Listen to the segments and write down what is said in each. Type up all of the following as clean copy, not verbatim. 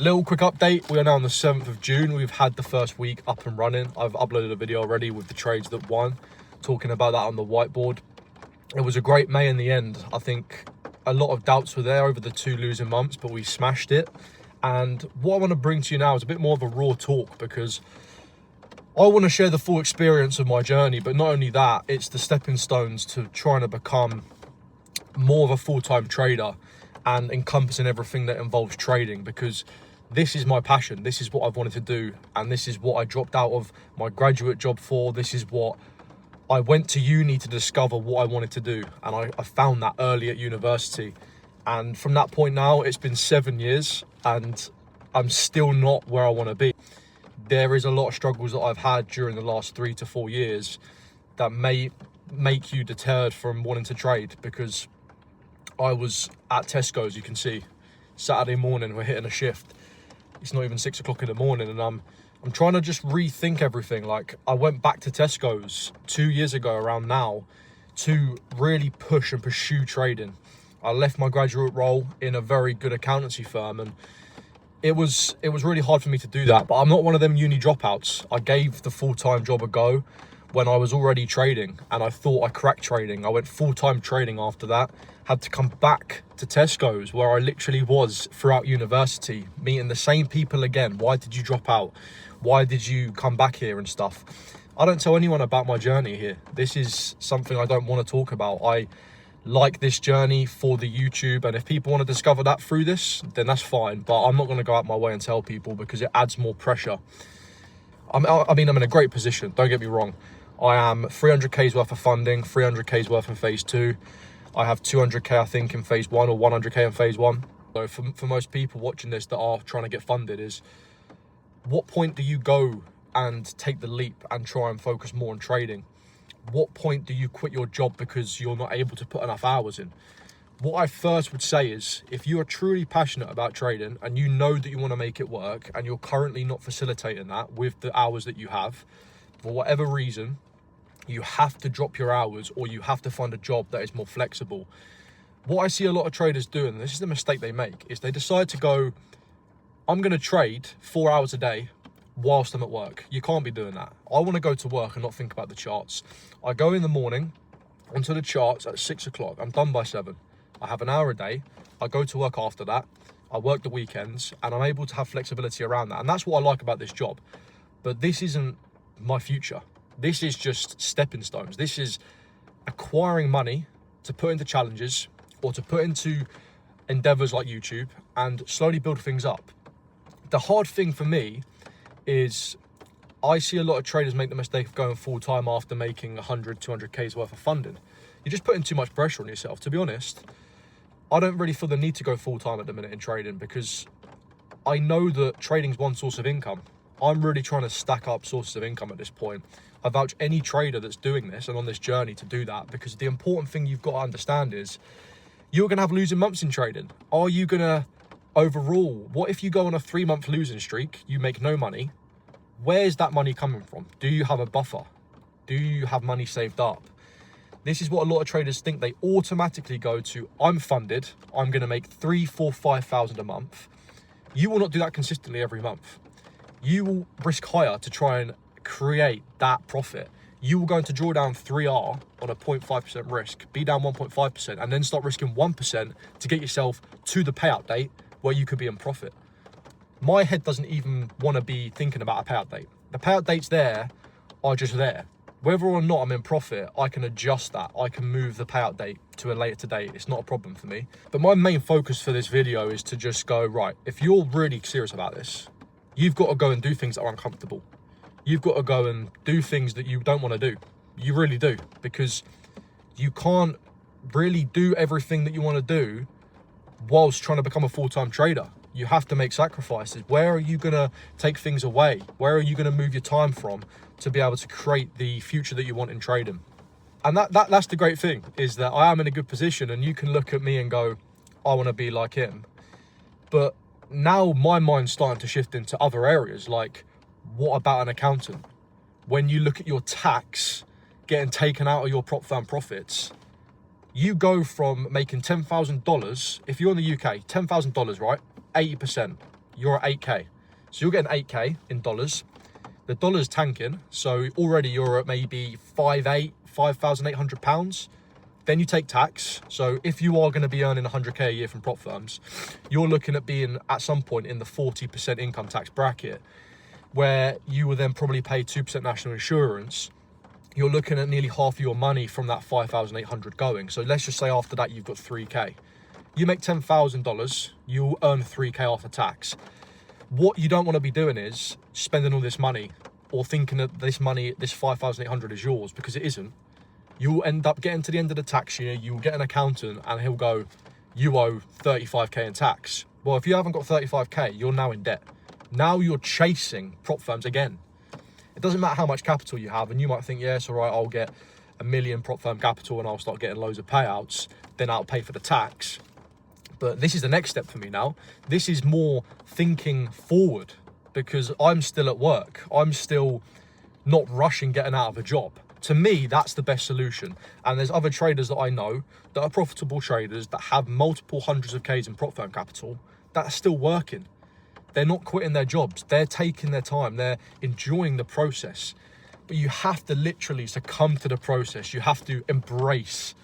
Little quick update, we are now on the 7th of June. We've had the first week up and running. I've uploaded a video already with the trades that won, talking about that on the whiteboard. It was a great May in the end. I think a lot of doubts were there over the 2 losing months, but we smashed it. And what I want to bring to you now is a bit more of a raw talk, because I want to share the full experience of my journey, but not only that, it's the stepping stones to trying to become more of a full-time trader and encompassing everything that involves trading, because this is my passion. This is what I've wanted to do, and this is what I dropped out of my graduate job for. This is what I went to uni to discover what I wanted to do, and I found that early at university. And from that point now, it's been 7 years, and I'm still not where I want to be. There is a lot of struggles that I've had during the last 3 to 4 years that may make you deterred from wanting to trade, because I was at Tesco's, you can see, Saturday morning, we're hitting a shift. It's not even 6 o'clock in the morning, and I'm trying to just rethink everything. Like, I went back to Tesco's 2 years ago around now to really push and pursue trading. I left my graduate role in a very good accountancy firm, and it was really hard for me to do that. But I'm not one of them uni dropouts. I gave the full-time job a go when I was already trading, and I thought I cracked trading. I went full-time trading after that. Had to come back to Tesco's, where I literally was throughout university, meeting the same people again. Why did you drop out? Why did you come back here and stuff? I don't tell anyone about my journey here. This is something I don't want to talk about. I like this journey for the YouTube, and if people want to discover that through this, then that's fine. But I'm not going to go out my way and tell people, because it adds more pressure. I mean, I'm in a great position, don't get me wrong. I am 300K's worth of funding, 300K's worth in phase 2. I have 200K, I think, in phase 1, or 100K in phase 1. So for most people watching this that are trying to get funded, is what point do you go and take the leap and try and focus more on trading? What point do you quit your job because you're not able to put enough hours in? What I first would say is, if you are truly passionate about trading and you know that you want to make it work, and you're currently not facilitating that with the hours that you have, for whatever reason, you have to drop your hours, or you have to find a job that is more flexible. What I see a lot of traders doing, and this is the mistake they make, is they decide to go, I'm going to trade 4 hours a day whilst I'm at work. You can't be doing that. I want to go to work and not think about the charts. I go in the morning onto the charts at 6 o'clock. I'm done by 7. I have an hour a day. I go to work after that. I work the weekends, and I'm able to have flexibility around that. And that's what I like about this job. But this isn't my future. This is just stepping stones. This is acquiring money to put into challenges, or to put into endeavors like YouTube, and slowly build things up. The hard thing for me is, I see a lot of traders make the mistake of going full-time after making 100, 200K's worth of funding. You're just putting too much pressure on yourself. To be honest, I don't really feel the need to go full-time at the minute in trading, because I know that trading's one source of income. I'm really trying to stack up sources of income at this point. I vouch any trader that's doing this and on this journey to do that, because the important thing you've got to understand is, you're going to have losing months in trading. Are you going to overrule? What if you go on a 3-month losing streak, you make no money? Where's that money coming from? Do you have a buffer? Do you have money saved up? This is what a lot of traders think. They automatically go to, I'm funded, I'm going to make 3, 4, 5,000 a month. You will not do that consistently every month. You will risk higher to try and create that profit. You will go into drawdown 3R on a 0.5% risk, be down 1.5%, and then start risking 1% to get yourself to the payout date where you could be in profit. My head doesn't even want to be thinking about a payout date. The payout dates there are just there. Whether or not I'm in profit, I can adjust that. I can move the payout date to a later date. It's not a problem for me. But my main focus for this video is to just go, right, if you're really serious about this, you've got to go and do things that are uncomfortable. You've got to go and do things that you don't want to do. You really do, because you can't really do everything that you want to do whilst trying to become a full-time trader. You have to make sacrifices. Where are you going to take things away? Where are you going to move your time from to be able to create the future that you want in trading? And that's the great thing, is that I am in a good position, and you can look at me and go, I want to be like him. But now my mind's starting to shift into other areas, like, what about an accountant? When you look at your tax getting taken out of your prop firm profits, you go from making $10,000, if you're in the UK, $10,000, right? 80%. you're at 8K. So you're getting 8K in dollars. The dollar's tanking, so already you're at maybe £5,800. Then you take tax. So if you are going to be earning 100K a year from prop firms, you're looking at being at some point in the 40% income tax bracket, where you will then probably pay 2% national insurance. You're looking at nearly half of your money from that 5,800 going. So let's just say after that you've got 3K. You make $10,000, you'll earn 3K after tax. What you don't want to be doing is spending all this money or thinking that this money, this 5,800 is yours, because it isn't. You'll end up getting to the end of the tax year, you'll get an accountant and he'll go, you owe 35K in tax. Well, if you haven't got 35K, you're now in debt. Now you're chasing prop firms again. It doesn't matter how much capital you have, and you might think, yeah, it's all right, I'll get $1 million prop firm capital and I'll start getting loads of payouts, then I'll pay for the tax. But this is the next step for me now. This is more thinking forward, because I'm still at work. I'm still not rushing getting out of a job. To me, that's the best solution. And there's other traders that I know that are profitable traders that have multiple hundreds of Ks in prop firm capital that are still working. They're not quitting their jobs. They're taking their time. They're enjoying the process. But you have to literally succumb to the process. You have to embrace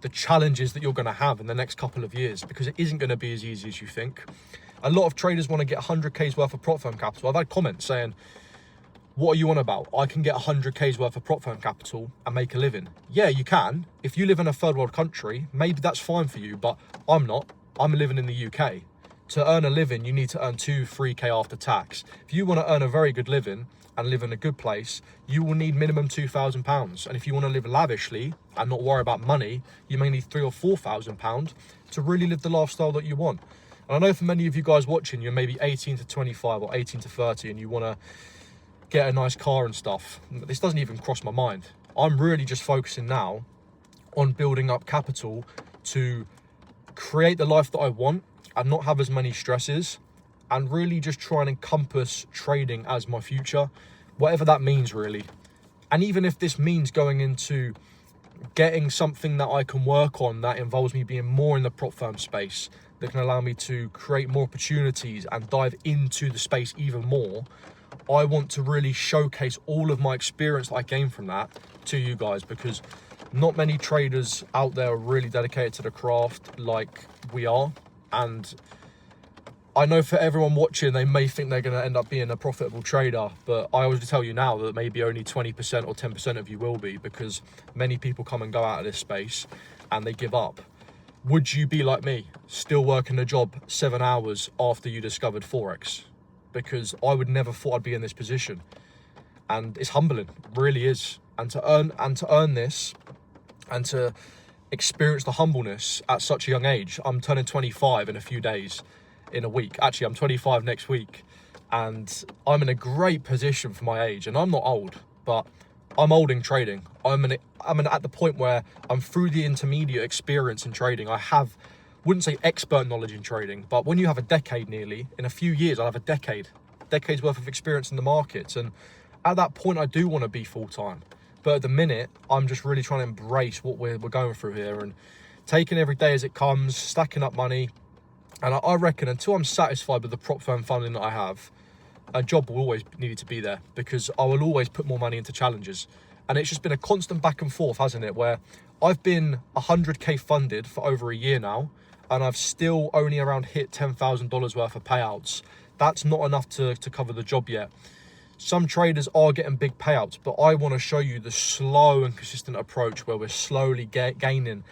the challenges that you're going to have in the next couple of years, because it isn't going to be as easy as you think. A lot of traders want to get 100K's worth of prop firm capital. I've had comments saying, what are you on about? I can get 100K's worth of prop firm capital and make a living. Yeah, you can. If you live in a third world country, maybe that's fine for you, but I'm not. I'm living in the UK. To earn a living, you need to earn 2-3K after tax. If you want to earn a very good living and live in a good place, you will need minimum £2,000. And if you want to live lavishly and not worry about money, you may need £3,000 or £4,000 to really live the lifestyle that you want. And I know for many of you guys watching, you're maybe 18 to 25 or 18 to 30 and you want to get a nice car and stuff. This doesn't even cross my mind. I'm really just focusing now on building up capital to create the life that I want and not have as many stresses, and really just try and encompass trading as my future, whatever that means really. And even if this means going into getting something that I can work on that involves me being more in the prop firm space, that can allow me to create more opportunities and dive into the space even more, I want to really showcase all of my experience that I gained from that to you guys, because not many traders out there are really dedicated to the craft like we are. And I know for everyone watching, they may think they're going to end up being a profitable trader, but I always tell you now that maybe only 20% or 10% of you will be, because many people come and go out of this space and they give up. Would you be like me, still working a job 7 hours after you discovered Forex? Because I would never thought I'd be in this position. And it's humbling, it really is. And to earn this and to experience the humbleness at such a young age. I'm turning 25 in a few days, in a week. Actually, I'm 25 next week, and I'm in a great position for my age. And I'm not old, but I'm old in trading. I'm at the point where I'm through the intermediate experience in trading. I wouldn't say expert knowledge in trading, but when you have a decade nearly, in a few years, I'll have a decade's worth of experience in the markets. And at that point, I do want to be full-time. But at the minute, I'm just really trying to embrace what we're going through here and taking every day as it comes, stacking up money. And I reckon until I'm satisfied with the prop firm funding that I have, a job will always need to be there, because I will always put more money into challenges. And it's just been a constant back and forth, hasn't it? Where I've been 100K funded for over a year now, and I've still only around hit $10,000 worth of payouts. That's not enough to cover the job yet. Some traders are getting big payouts, but I want to show you the slow and consistent approach where we're slowly gaining,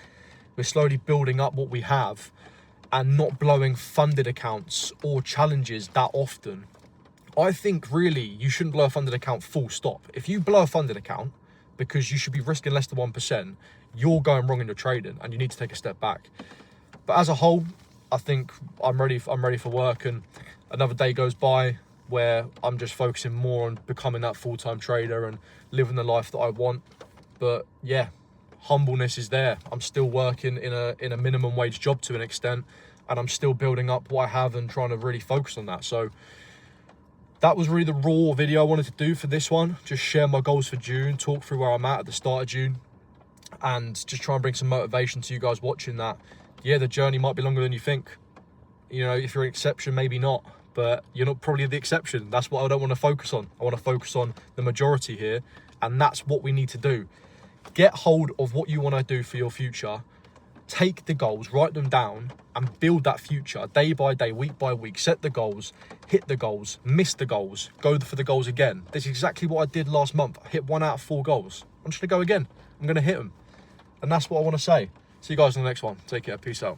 we're slowly building up what we have, and not blowing funded accounts or challenges that often. I think really you shouldn't blow a funded account full stop. If you blow a funded account because you should be risking less than 1%, you're going wrong in your trading and you need to take a step back. But as a whole, I think I'm ready for work, and another day goes by where I'm just focusing more on becoming that full-time trader and living the life that I want. But yeah, humbleness is there. I'm still working in a minimum wage job to an extent, and I'm still building up what I have and trying to really focus on that. So that was really the raw video I wanted to do for this one. Just share my goals for June, talk through where I'm at the start of June, and just try and bring some motivation to you guys watching that. Yeah, the journey might be longer than you think. You know, if you're an exception, maybe not. but you're not probably the exception. That's what I don't want to focus on. I want to focus on the majority here, and that's what we need to do. Get hold of what you want to do for your future. Take the goals, write them down, and build that future day by day, week by week. Set the goals, hit the goals, miss the goals, go for the goals again. This is exactly what I did last month. I hit 1 out of 4 goals. I'm just going to go again. I'm going to hit them. And that's what I want to say. See you guys in the next one. Take care. Peace out.